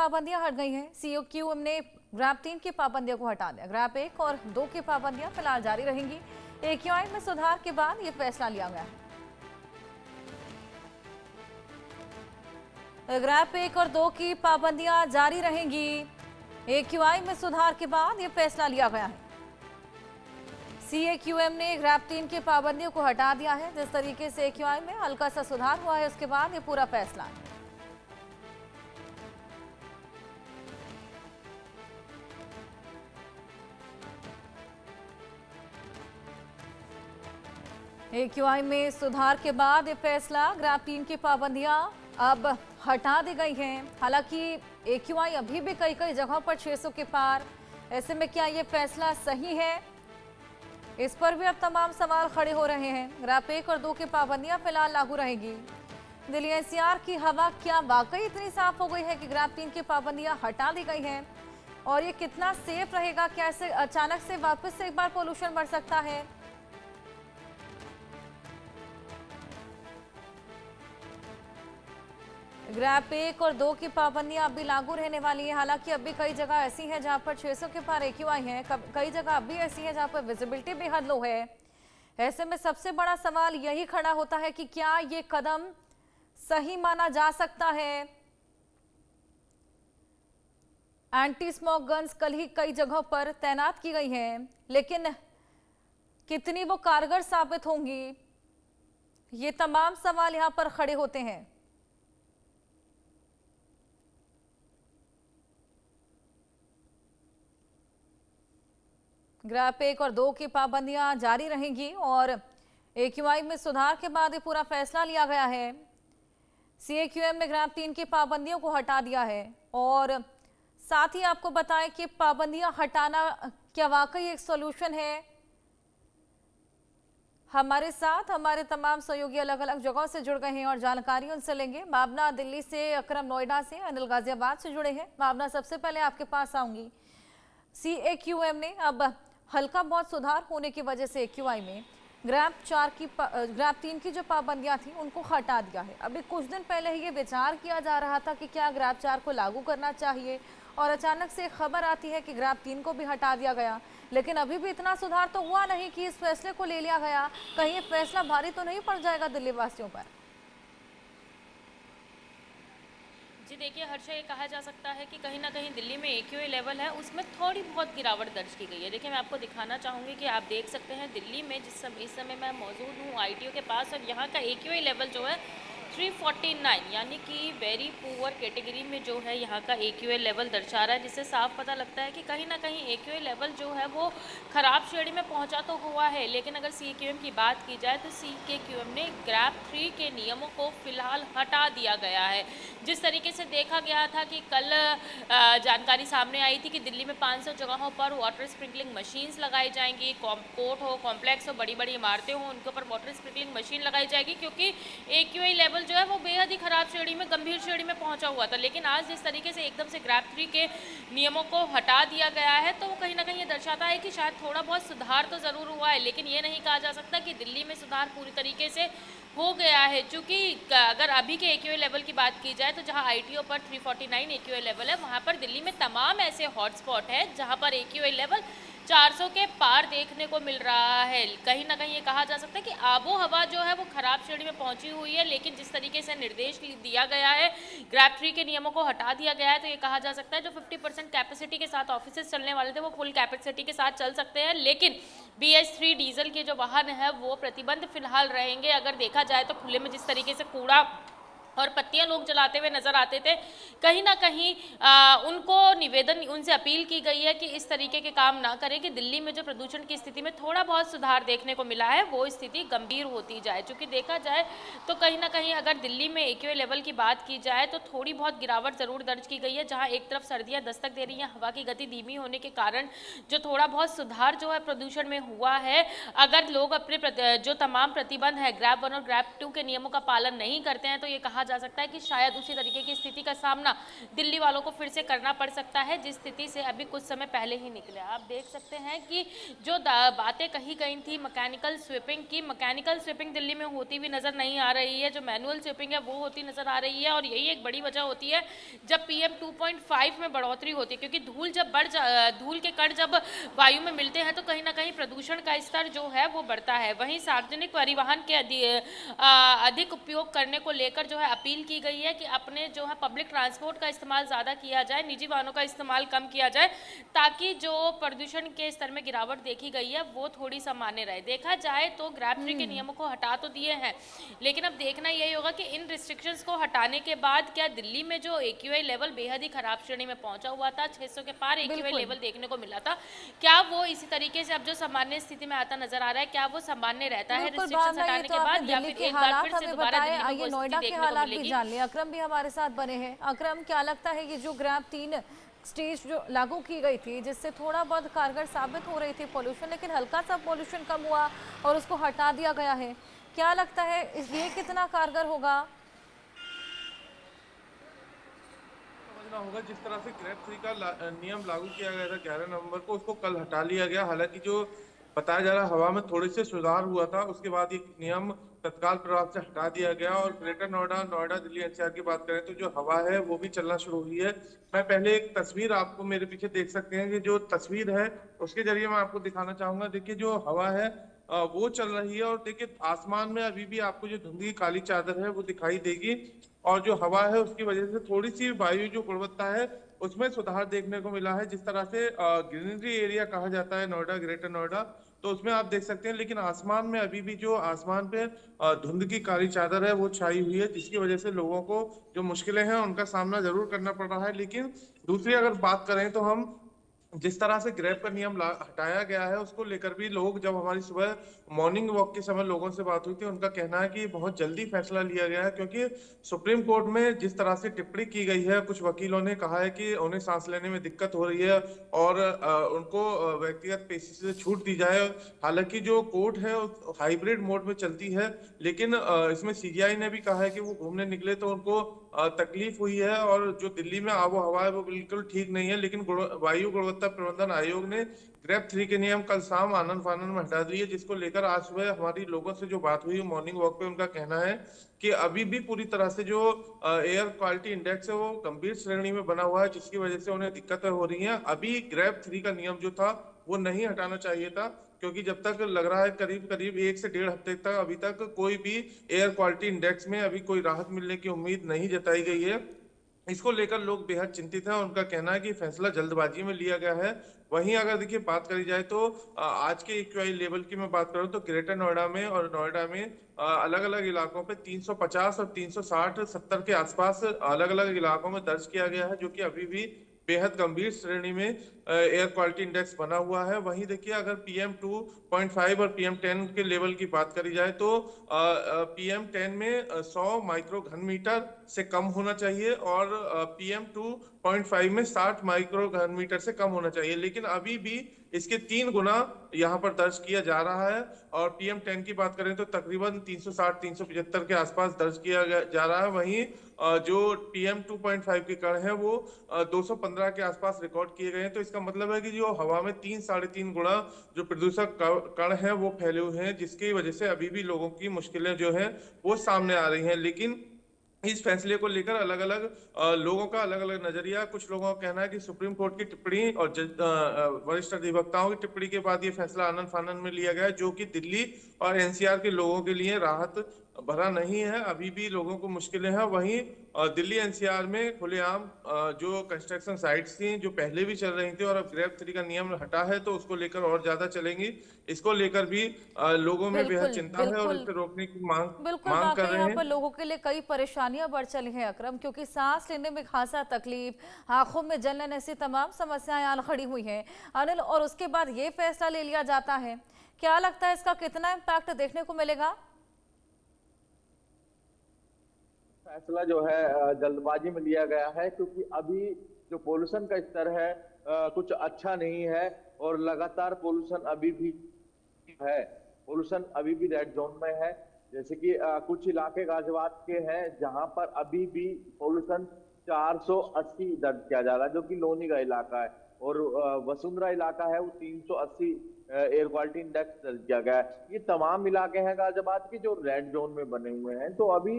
पाबंदियां हट गई हैं। सीओक्यूएम ने ग्रैप 3 की पाबंदियों को हटा दिया। ग्रैप 1 और 2 की पाबंदियां फिलहाल जारी रहेंगी। एक्यूआई में सुधार के बाद ये फैसला लिया गया है। ग्रैप 1 और 2 की पाबंदियां जारी रहेंगी। एक्यूआई में सुधार के बाद ये फैसला लिया गया है। सीएक्यूएम ने ग्रैप 3 की पाबंदियों को हटा दिया है। जिस तरीके से एक्यूआई में हल्का सा सुधार हुआ है, उसके बाद ये पूरा फैसला है। एक्यूआई में सुधार के बाद ये फैसला, ग्रैप 3 की पाबंदियां अब हटा दी गई हैं। हालांकि एक्यूआई अभी भी कई कई जगहों पर 600 के पार। ऐसे में क्या ये फैसला सही है, इस पर भी अब तमाम सवाल खड़े हो रहे हैं। ग्रैप 1 और 2 की पाबंदियां फिलहाल लागू रहेंगी। दिल्ली एनसीआर की हवा क्या वाकई इतनी साफ हो गई है कि ग्रैप 3 की पाबंदियां हटा दी गई हैं? और ये कितना सेफ रहेगा? क्या ऐसे अचानक से वापस से एक बार पोल्यूशन बढ़ सकता है? ग्रैप 1 और 2 की पाबंदियां अभी लागू रहने वाली है। हालांकि अभी कई जगह ऐसी हैं जहां पर 600 के पार एक्यूआई है, कई जगह अभी ऐसी है जहां पर विजिबिलिटी बेहद लो है। ऐसे में सबसे बड़ा सवाल यही खड़ा होता है कि क्या ये कदम सही माना जा सकता है? एंटी स्मोक गन्स कल ही कई जगहों पर तैनात की गई हैं, लेकिन कितनी वो कारगर साबित होंगी, ये तमाम सवाल यहां पर खड़े होते हैं। ग्रैप 1 और 2 की पाबंदियां जारी रहेंगी और एक्यूआई में सुधार के बाद ये पूरा फैसला लिया गया है। सीएक्यूएम ने ग्रैप 3 की पाबंदियों को हटा दिया है और साथ ही आपको बताएं कि पाबंदियां हटाना क्या वाकई एक सॉल्यूशन है? हमारे साथ हमारे तमाम सहयोगी अलग अलग जगहों से जुड़ गए हैं और जानकारी उनसे लेंगे। भावना दिल्ली से, अकरम नोएडा से, अनिल गाजियाबाद से जुड़े हैं। भावना, सबसे पहले आपके पास आऊंगी। सीएक्यूएम ने अब हल्का बहुत सुधार होने की वजह से एक्यूआई में ग्रैप 3 की जो पाबंदियां थी उनको हटा दिया है। अभी कुछ दिन पहले ही ये विचार किया जा रहा था कि क्या ग्रैप 4 को लागू करना चाहिए, और अचानक से खबर आती है कि ग्रैप 3 को भी हटा दिया गया। लेकिन अभी भी इतना सुधार तो हुआ नहीं कि इस फैसले को ले लिया गया। कहीं ये फैसला भारी तो नहीं पड़ जाएगा दिल्ली वासियों पर? जी देखिए हर्षा, ये कहा जा सकता है कि कहीं ना कहीं दिल्ली में एक्यूआई लेवल है उसमें थोड़ी बहुत गिरावट दर्ज की गई है। देखिए मैं आपको दिखाना चाहूँगी कि आप देख सकते हैं दिल्ली में इस समय मैं मौजूद हूँ आईटीओ के पास, और यहाँ का एक्यूआई लेवल जो है 349, यानी कि वेरी पुअर कैटेगरी में जो है यहाँ का एक्यूआई लेवल दर्शा रहा है, जिससे साफ पता लगता है कि कहीं ना कहीं एक्यूआई लेवल जो है वो ख़राब श्रेणी में पहुँचा तो हुआ है। लेकिन अगर सीएक्यूएम की बात की जाए तो सीएक्यूएम ने ग्रैप 3 के नियमों को फिलहाल हटा दिया गया है। जिस तरीके से देखा गया था कि कल जानकारी सामने आई थी कि दिल्ली में 500 जगहों पर वाटर स्प्रिंकलिंग मशीन्स लगाई जाएंगी। कोर्ट हो, कॉम्प्लेक्स हो, बड़ी बड़ी इमारतें हों, उनके ऊपर वाटर स्प्रिंकलिंग मशीन लगाई जाएगी, क्योंकि एक्यूआई लेवल जो है वो बेहद ही खराब श्रेणी में, गंभीर श्रेणी में पहुंचा हुआ था। लेकिन आज जिस तरीके से एकदम से ग्रैप 3 के नियमों को हटा दिया गया है, तो वो कहीं ना कहीं ये दर्शाता है कि शायद थोड़ा बहुत सुधार तो ज़रूर हुआ है, लेकिन ये नहीं कहा जा सकता कि दिल्ली में सुधार पूरी तरीके से हो गया है। चूँकि अगर अभी के एक्यूआई लेवल की बात की जाए तो जहां आईटीओ पर 349 एक्यूआई लेवल है, वहां पर दिल्ली में तमाम ऐसे हॉटस्पॉट है जहां पर एक्यूआई लेवल 400 के पार देखने को मिल रहा है। कहीं ना कहीं ये कहा जा सकता है कि आबो हवा जो है वो खराब श्रेणी में पहुंची हुई है, लेकिन जिस तरीके से निर्देश दिया गया है, ग्रैप 3 के नियमों को हटा दिया गया है, तो ये कहा जा सकता है जो 50% कैपेसिटी के साथ ऑफिसेज चलने वाले थे वो फुल कैपेसिटी के साथ चल सकते हैं। लेकिन BS3 डीजल के जो वाहन है वो प्रतिबंध फिलहाल रहेंगे। अगर देखा जाए तो खुले में जिस तरीके से कूड़ा और पत्तियां लोग जलाते हुए नजर आते थे, कहीं ना कहीं उनको निवेदन, उनसे अपील की गई है कि इस तरीके के काम ना करें कि दिल्ली में जो प्रदूषण की स्थिति में थोड़ा बहुत सुधार देखने को मिला है वो स्थिति गंभीर होती जाए। चूँकि देखा जाए तो कहीं ना कहीं अगर दिल्ली में एक्यूआई लेवल की बात की जाए तो थोड़ी बहुत गिरावट ज़रूर दर्ज की गई है। जहाँ एक तरफ सर्दियाँ दस्तक दे रही हैं, हवा की गति धीमी होने के कारण जो थोड़ा बहुत सुधार जो है प्रदूषण में हुआ है, अगर लोग अपने जो तमाम प्रतिबंध है ग्रैप 1 और ग्रैप 2 के नियमों का पालन नहीं करते हैं तो ये कहा जा सकता है कि शायद उसी तरीके की स्थिति का सामना दिल्ली वालों को फिर से करना पड़ सकता है जिस स्थिति से अभी कुछ समय पहले ही निकले। आप देख सकते हैं कि जो बातें कही गई थी मैकेनिकल स्वीपिंग की, मैकेनिकल स्वीपिंग दिल्ली में होती भी नजर नहीं आ रही है, जो मैनुअल स्वीपिंग है वो होती नजर आ रही है। और यही एक बड़ी वजह होती है जब PM 2.5 में बढ़ोतरी होती है, क्योंकि धूल के कण जब वायु में मिलते हैं तो कहीं ना कहीं प्रदूषण का स्तर जो है वो बढ़ता है। वहीं सार्वजनिक परिवहन के अधिक उपयोग करने को लेकर जो है अपील की गई है कि अपने जो है पब्लिक ट्रांसपोर्ट का इस्तेमाल ज़्यादा किया जाए, निजी वाहनों का इस्तेमाल कम किया जाए, ताकि जो प्रदूषण के स्तर में गिरावट देखी गई है वो थोड़ी सामान्य रहे। देखा जाए तो ग्रैब 3 के नियमों को हटा तो दिए हैं, लेकिन अब देखना यही होगा कि इन रिस्ट्रिक्शंस को हटाने के बाद क्या दिल्ली में जो AQI लेवल बेहद ही खराब श्रेणी में पहुंचा हुआ था, 600 के पार AQI लेवल देखने को मिला था, क्या वो इसी तरीके से अब जो सामान्य स्थिति में आता नजर आ रहा है, क्या वो सामान्य रहता है रिस्ट्रिक्शंस हटाने के बाद, या फिर एक बार फिर से दोबारा दिल्ली में वो नोएडा स्थिति के देखने को हालात भी मिलेगी? जान लिए। अकरम भी हमारे साथ बने हैं। अकरम, क्या लगता है ये जो ग्रैब 3 स्टेज जो लागू की गई थी जिससे थोड़ा बहुत कारगर साबित हो रही थी पोल्यूशन, लेकिन हल्का सा पोल्यूशन कम हुआ और उसको हटा दिया गया है, क्या लगता है ये कितना कारगर होगा? समझना होगा जिस तरह से ग्रैब 3 का नियम लागू किया गया था 11 नवंबर को, उसको कल हटा लिया गया। हालांकि जो बताया जा रहा हवा में थोड़े से सुधार हुआ था, उसके बाद ये नियम तत्काल प्रभाव से हटा दिया गया। और ग्रेटर नोएडा दिल्ली NCR की बात करें तो जो हवा है वो भी चलना शुरू हुई है। मैं पहले एक तस्वीर आपको मेरे पीछे देख सकते हैं कि जो तस्वीर है उसके जरिए मैं आपको दिखाना चाहूंगा। देखिए जो हवा है वो चल रही है, और देखिए आसमान में अभी भी आपको जो धुंधली काली चादर है वो दिखाई देगी। और जो हवा है उसकी वजह से थोड़ी सी वायु जो गुणवत्ता है उसमें सुधार देखने को मिला है। जिस तरह से ग्रीनरी एरिया कहा जाता है नोएडा, ग्रेटर नोएडा, तो उसमें आप देख सकते हैं। लेकिन आसमान में अभी भी जो आसमान पे धुंध की काली चादर है वो छाई हुई है, जिसकी वजह से लोगों को जो मुश्किलें हैं उनका सामना जरूर करना पड़ रहा है। लेकिन दूसरी अगर बात करें तो हम जिस तरह से ग्रैब का नियम हटाया गया है उसको लेकर भी लोग, जब हमारी सुबह मॉर्निंग वॉक के समय लोगों से बात हुई थी, उनका कहना है कि बहुत जल्दी फैसला लिया गया है, क्योंकि सुप्रीम कोर्ट में जिस तरह से टिप्पणी की गई है, कुछ वकीलों ने कहा है कि उन्हें सांस लेने में दिक्कत हो रही है और उनको व्यक्तिगत पेशी से छूट दी जाए। हालांकि जो कोर्ट है हाइब्रिड मोड में चलती है, लेकिन इसमें CGI ने भी कहा है कि वो घूमने निकले तो उनको तकलीफ हुई है, और जो दिल्ली में आबो हवा है वो बिल्कुल ठीक नहीं है। लेकिन वायु गुणवत्ता प्रबंधन आयोग ने ग्रैब 3 के नियम कल शाम आनन फानन में हटा दिए, जिसको लेकर आज सुबह हमारी लोगों से जो बात हुई मॉर्निंग वॉक पे, उनका कहना है कि अभी भी पूरी तरह से जो एयर क्वालिटी इंडेक्स है वो गंभीर श्रेणी में बना हुआ है, जिसकी वजह से उन्हें दिक्कतें हो रही हैं। अभी ग्रैब 3 का नियम जो था वो नहीं हटाना चाहिए था, क्योंकि जब तक लग रहा है करीब करीब 1 से 1.5 हफ्ते तक अभी तक कोई भी एयर क्वालिटी इंडेक्स में अभी कोई राहत मिलने की उम्मीद नहीं जताई गई है। इसको लेकर लोग बेहद चिंतित हैं। उनका कहना है कि फैसला जल्दबाजी में लिया गया है। वहीं अगर देखिए बात करी जाए तो आज के AQI लेवल की मैं बात करूं तो ग्रेटर नोएडा में और नोएडा में अलग अलग इलाकों पे 350 और 360 70 के आसपास अलग अलग इलाकों में दर्ज किया गया है, जो कि अभी भी बेहद गंभीर श्रेणी में एयर क्वालिटी इंडेक्स बना हुआ है। वहीं देखिए अगर PM 2.5 और PM 10 के लेवल की बात करी जाए तो PM 10 में 100 माइक्रो घन मीटर से कम होना चाहिए, और PM 2.5 में 60 माइक्रो घन मीटर से कम होना चाहिए। लेकिन अभी भी इसके 3 गुना यहाँ पर दर्ज किया जा रहा है। और PM 10 की बात करें तो तकरीबन 360-375 के आसपास दर्ज किया जा रहा है। वहीं जो PM 2.5 के कण हैं वो 215 के आसपास रिकॉर्ड किए गए हैं। तो इसका मतलब है कि जो हवा में 3-3.5 गुना जो प्रदूषक कण हैं वो फैले हुए हैं, जिसकी वजह से अभी भी लोगों की मुश्किलें जो हैं वो सामने आ रही हैं। लेकिन इस फैसले को लेकर अलग अलग लोगों का अलग अलग नजरिया। कुछ लोगों का कहना है कि सुप्रीम कोर्ट की टिप्पणी और वरिष्ठ अधिवक्ताओं की टिप्पणी के बाद ये फैसला आनन फानन में लिया गया है, जो कि दिल्ली और NCR के लोगों के लिए राहत भरा नहीं है। अभी भी लोगों को मुश्किलें हैं। वहीं दिल्ली NCR में खुलेआम जो कंस्ट्रक्शन साइट्स थी जो पहले भी चल रही थी, और अब ग्रैब 3 का नियम हटा है तो उसको लेकर और ज्यादा चलेंगी। इसको लेकर भी लोगों में बेहद चिंता है और इसे रोकने की मांग कर रहे यहाँ हैं। पर लोगों के लिए कई परेशानियां बढ़ चली हैं अकरम, क्योंकि सांस लेने में खासा तकलीफ, आंखों में जलन, ऐसी तमाम समस्याएं आन खड़ी हुई हैं अनिल। और उसके बाद ये फैसला ले लिया जाता है, क्या लगता है इसका कितना इम्पैक्ट देखने को मिलेगा? फैसला जो है जल्दबाजी में लिया गया है, क्योंकि अभी जो पोल्यूशन का स्तर है कुछ अच्छा नहीं है, और लगातार पोल्यूशन अभी भी है। पोल्यूशन अभी भी रेड जोन में है, जैसे कि कुछ इलाके गाजियाबाद के हैं जहां पर अभी भी पोल्यूशन 480 दर्ज किया जा रहा है, जो कि लोनी का इलाका है, और वसुंधरा इलाका है वो 380 एयर क्वालिटी इंडेक्स दर्ज किया गया है। ये तमाम इलाके हैं गाजियाबाद के जो रेड जोन में बने हुए हैं। तो अभी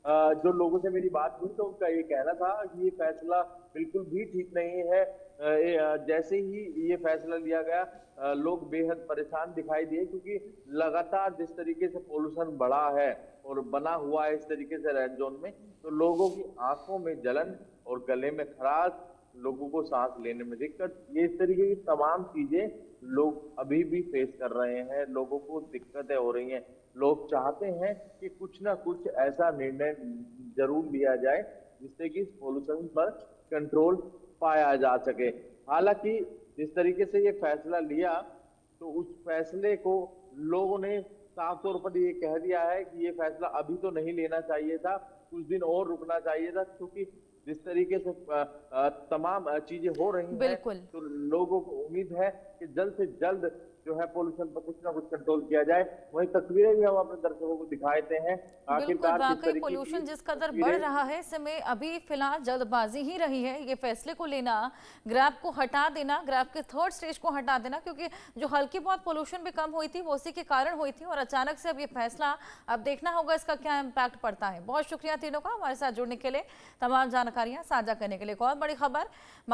जो लोगों से मेरी बात हुई तो उनका ये कहना था कि ये फैसला बिल्कुल भी ठीक नहीं है। जैसे ही ये फैसला लिया गया लोग बेहद परेशान दिखाई दिए, क्योंकि लगातार जिस तरीके से पोल्यूशन बढ़ा है और बना हुआ है इस तरीके से रेड जोन में, तो लोगों की आंखों में जलन और गले में खराश, लोगों को सांस लेने में दिक्कत, ये इस तरीके की तमाम चीजें लोग अभी भी फेस कर रहे हैं। लोगों को दिक्कतें हो रही हैं। लोग चाहते हैं कि कुछ ना कुछ ऐसा निर्णय जरूर लिया जाए जिससे कि इस पोल्यूशन पर कंट्रोल पाया जा सके। हालांकि जिस तरीके से ये फैसला लिया, तो उस फैसले को लोगों ने साफ तौर पर ये कह दिया है कि ये फैसला अभी तो नहीं लेना चाहिए था, कुछ दिन और रुकना चाहिए था, क्योंकि जिस तरीके से तमाम चीजें हो रही हैं, बिल्कुल। तो लोगों को उम्मीद है कि जल्द से जल्द जो है पोल्यूशन पर कुछ ना कुछ कंट्रोल किया जाए। वहीं तस्वीरें भी हम अपने दर्शकों को दिखा देते हैं। बिल्कुल, आखिरकार किस वाकई तरीके पोल्यूशन की जिस कदर बढ़ तस्वीरें रहा है, इसमें अभी फिलहाल जल्दबाजी ही रही है ये फैसले को लेना, ग्रैब को हटा देना, ग्रैब के थर्ड स्टेज को हटा देना, क्योंकि जो हल्की बहुत पोल्यूशन भी कम हुई थी वो उसी के कारण हुई थी, और अचानक से अब ये फैसला, अब देखना होगा इसका क्या इम्पैक्ट पड़ता है। बहुत शुक्रिया तीनों का हमारे साथ जुड़ने के लिए, तमाम जानकारियां साझा करने के लिए। एक और बड़ी खबर,